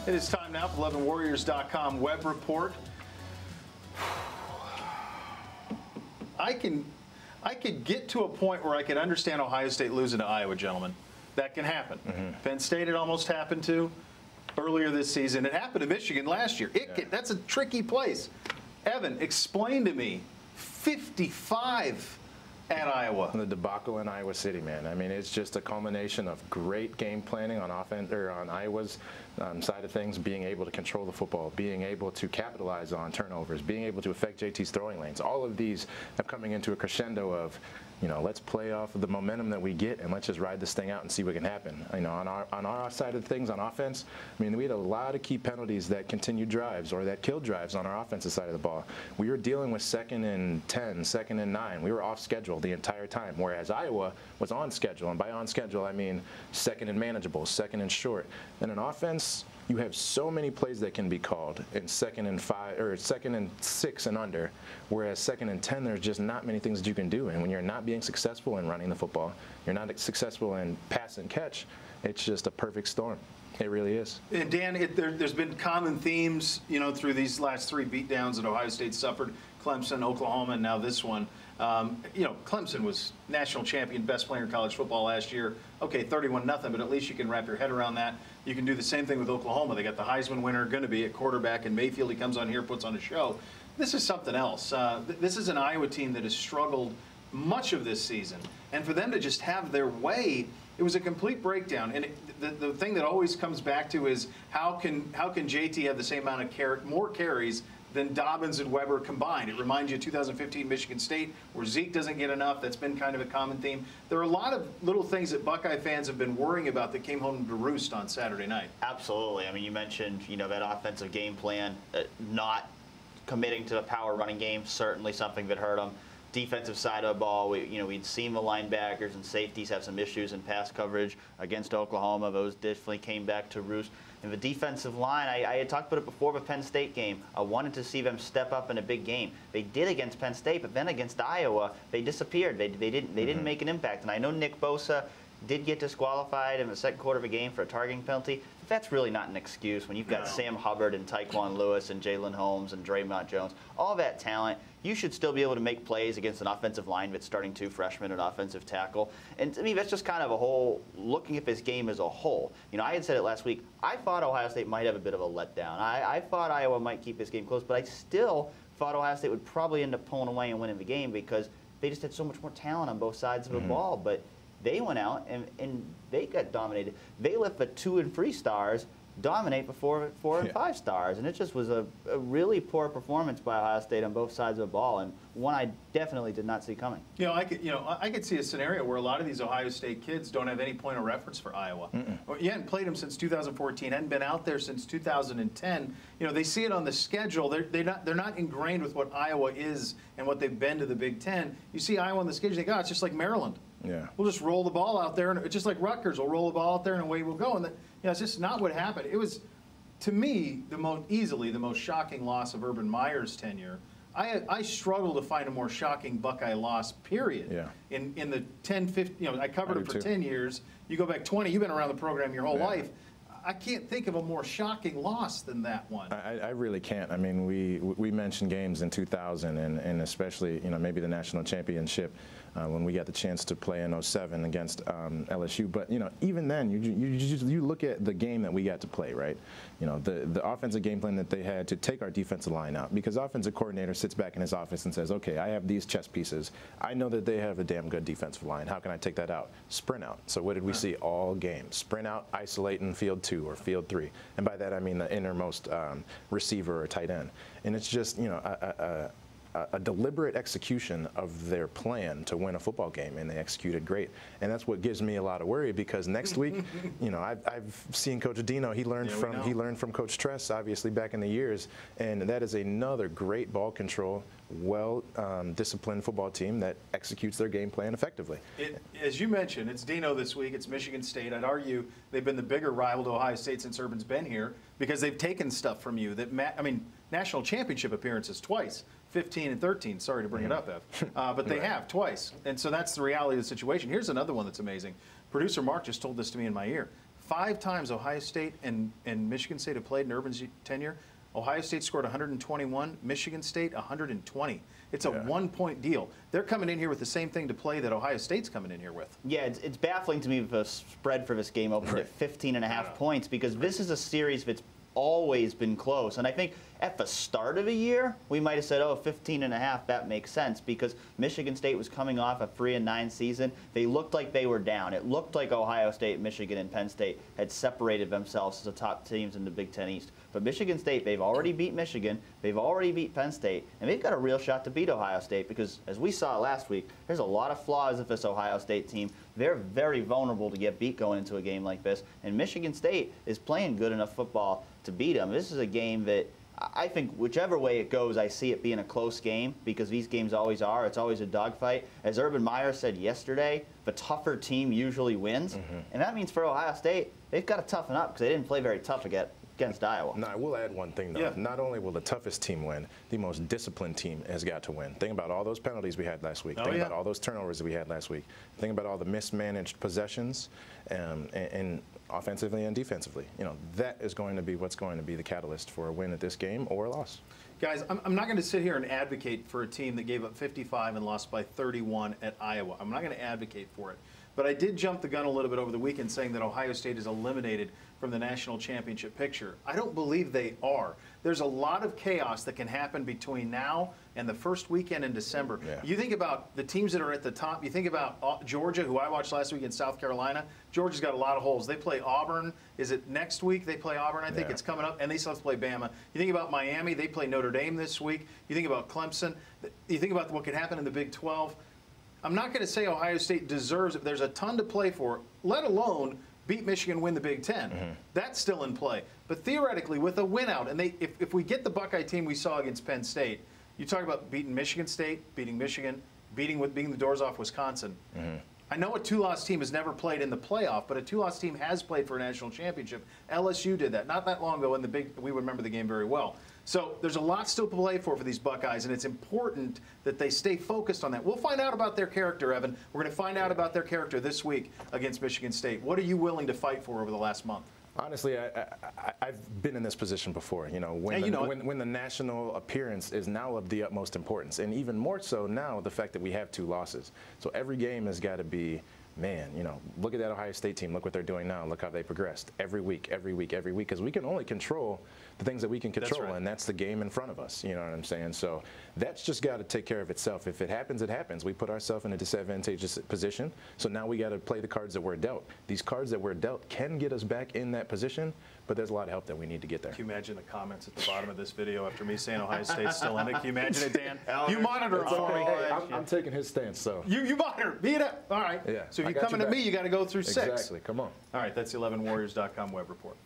It is time now for 11warriors.com web report. I could get to a point where I could understand Ohio State losing to Iowa, gentlemen. That can happen. Penn State, it almost happened to earlier this season. It happened to Michigan last year. That's a tricky place. Evan, explain to me 55 at Iowa. The debacle in Iowa City, man. I mean, it's just a culmination of great game planning on offense or on Iowa's side of things, being able to control the football, being able to capitalize on turnovers, being able to affect JT's throwing lanes. All of these have coming into a crescendo of, let's play off of the momentum that we get and let's just ride this thing out and see what can happen. On our side of things on offense, I mean, we had a lot of key penalties that continued drives or that killed drives on our offensive side of the ball. We were dealing with 2nd and 10, 2nd and 9. We were off schedule the entire time, whereas Iowa was on schedule. And by on schedule, I mean 2nd and manageable, 2nd and short. And in offense, you have so many plays that can be called in 2nd and 5 or 2nd and 6 and under, whereas 2nd and 10, there's just not many things that you can do. And when you're not being successful in running the football, you're not successful in pass and catch, it's just a perfect storm. It really is. And Dan, there's been common themes, through these last 3 beatdowns that Ohio State suffered: Clemson, Oklahoma, and now this one. Clemson was national champion, best player in college football last year. Okay, 31-0, but at least you can wrap your head around that. You can do the same thing with Oklahoma. They got the Heisman winner going to be at quarterback, and Mayfield, he comes on here, puts on a show. This is something else. This is an Iowa team that has struggled much of this season. And for them to just have their way, it was a complete breakdown. And the thing that always comes back to is how can JT have the same amount of more carries than Dobbins and Weber combined? It reminds you of 2015 Michigan State, where Zeke doesn't get enough. That's been kind of a common theme. There are a lot of little things that Buckeye fans have been worrying about that came home to roost on Saturday night. Absolutely. I mean, you mentioned, that offensive game plan, not committing to a power running game, certainly something that hurt them. Defensive side of the ball, we'd seen the linebackers and safeties have some issues in pass coverage against Oklahoma. Those definitely came back to roost. And the defensive line, I had talked about it before the Penn State game. I wanted to see them step up in a big game. They did against Penn State, but then against Iowa, they disappeared. They didn't make an impact. And I know Nick Bosa did get disqualified in the second quarter of a game for a targeting penalty. But that's really not an excuse when you've got Sam Hubbard and Tyquan Lewis and Jalen Holmes and Draymond Jones, all that talent. You should still be able to make plays against an offensive line that's starting 2 freshmen at offensive tackle. And to me, that's just kind of a whole, looking at this game as a whole. I had said it last week, I thought Ohio State might have a bit of a letdown. I thought Iowa might keep this game close, but I still thought Ohio State would probably end up pulling away and winning the game because they just had so much more talent on both sides of the ball. But they went out and they got dominated. They let the 2 and 3 stars dominate before 4 and 5 stars, and it just was a really poor performance by Ohio State on both sides of the ball, and one I definitely did not see coming. I could see a scenario where a lot of these Ohio State kids don't have any point of reference for Iowa. You hadn't played them since 2014, hadn't been out there since 2010. They see it on the schedule. They're not ingrained with what Iowa is and what they've been to the Big Ten. You see Iowa on the schedule, you think, it's just like Maryland. Yeah. We'll just roll the ball out there, and it's just like Rutgers. We'll roll the ball out there, and away we'll go. And it's just not what happened. It was, to me, easily the most shocking loss of Urban Meyer's tenure. I struggle to find a more shocking Buckeye loss, period. Yeah. In the 10, 15, I covered it for 10 years. You go back 20, you've been around the program your whole life. I can't think of a more shocking loss than that one. I really can't. I mean, we mentioned games in 2000 and especially, maybe the national championship when we got the chance to play in 07 against LSU. But, even then, you look at the game that we got to play, right? The offensive game plan that they had to take our defensive line out, because offensive coordinator sits back in his office and says, okay, I have these chess pieces. I know that they have a damn good defensive line. How can I take that out? Sprint out. So what did we see all game? Sprint out, isolate in field 2 or field 3. And by that, I mean the innermost receiver or tight end. And it's just, a deliberate execution of their plan to win a football game, and they executed great. And that's what gives me a lot of worry, because next week, I've seen Coach Dino. He learned from Coach Tress, obviously, back in the years, and that is another great ball control, disciplined football team that executes their game plan effectively. As you mentioned, it's Dino this week. It's Michigan State. I'd argue they've been the bigger rival to Ohio State since Urban's been here, because they've taken stuff from you. National championship appearances twice. 15 and 13. Sorry to bring it up, Ev. But they have twice. And so that's the reality of the situation. Here's another one that's amazing. Producer Mark just told this to me in my ear. 5 times Ohio State and Michigan State have played in Urban's tenure. Ohio State scored 121, Michigan State 120. It's a 1-point deal. They're coming in here with the same thing to play that Ohio State's coming in here with. Yeah, it's baffling to me if the spread for this game opened at 15.5 points, because this is a series that's always been close. And I think at the start of the year, we might have said, oh, 15.5, that makes sense, because Michigan State was coming off a 3-9 season. They looked like they were down. It looked like Ohio State, Michigan, and Penn State had separated themselves as the top teams in the Big Ten East. But Michigan State, they've already beat Michigan, they've already beat Penn State, and they've got a real shot to beat Ohio State, because as we saw last week, there's a lot of flaws with this Ohio State team. They're very vulnerable to get beat going into a game like this, and Michigan State is playing good enough football to beat them. This is a game that I think whichever way it goes, I see it being a close game, because these games always are. It's always a dogfight. As Urban Meyer said yesterday, the tougher team usually wins, and that means for Ohio State, they've got to toughen up, because they didn't play very tough against Iowa. No, I will add one thing, though. Yeah. Not only will the toughest team win, the most disciplined team has got to win. Think about all those penalties we had last week. Think about all those turnovers that we had last week. Think about all the mismanaged possessions and offensively and defensively. You know, that is going to be what's going to be the catalyst for a win at this game or a loss. Guys, I'm not going to sit here and advocate for a team that gave up 55 and lost by 31 at Iowa. I'm not going to advocate for it. But I did jump the gun a little bit over the weekend saying that Ohio State is eliminated from the national championship picture. I don't believe they are. There's a lot of chaos that can happen between now and the first weekend in December. Yeah. You think about the teams that are at the top. You think about Georgia, who I watched last week in South Carolina. Georgia's got a lot of holes. They play Auburn. Is it next week they play Auburn? I think it's coming up. And they still have to play Bama. You think about Miami. They play Notre Dame this week. You think about Clemson. You think about what could happen in the Big 12. I'm not going to say Ohio State deserves it. There's a ton to play for, let alone beat Michigan, win the Big Ten. That's still in play. But theoretically, with a win out, and if we get the Buckeye team we saw against Penn State, you talk about beating Michigan State, beating Michigan, beating the doors off Wisconsin. I know a 2-loss team has never played in the playoff, but a 2-loss team has played for a national championship. LSU did that not that long ago, and we remember the game very well. So there's a lot still to play for these Buckeyes, and it's important that they stay focused on that. We'll find out about their character, Evan. We're going to find out about their character this week against Michigan State. What are you willing to fight for over the last month? Honestly, I've been in this position before. You know, when the national appearance is now of the utmost importance, and even more so now the fact that we have 2 losses. So every game has got to be, man, you know, look at that Ohio State team. Look what they're doing now. Look how they progressed every week, because we can only control the things that we can control, and that's the game in front of us. You know what I'm saying? So that's just got to take care of itself. If it happens, it happens. We put ourselves in a disadvantageous position, so now we got to play the cards that we're dealt. These cards that we're dealt can get us back in that position, but there's a lot of help that we need to get there. Can you imagine the comments at the bottom of this video after me saying Ohio State's still in it? Can you imagine it, Dan? You monitor it for me. Hey, I'm taking his stance, so. You monitor. Beat it. All right. Yeah, so if you're coming at me, you got to go through 6. Exactly. Come on. All right. That's the 11warriors.com web report.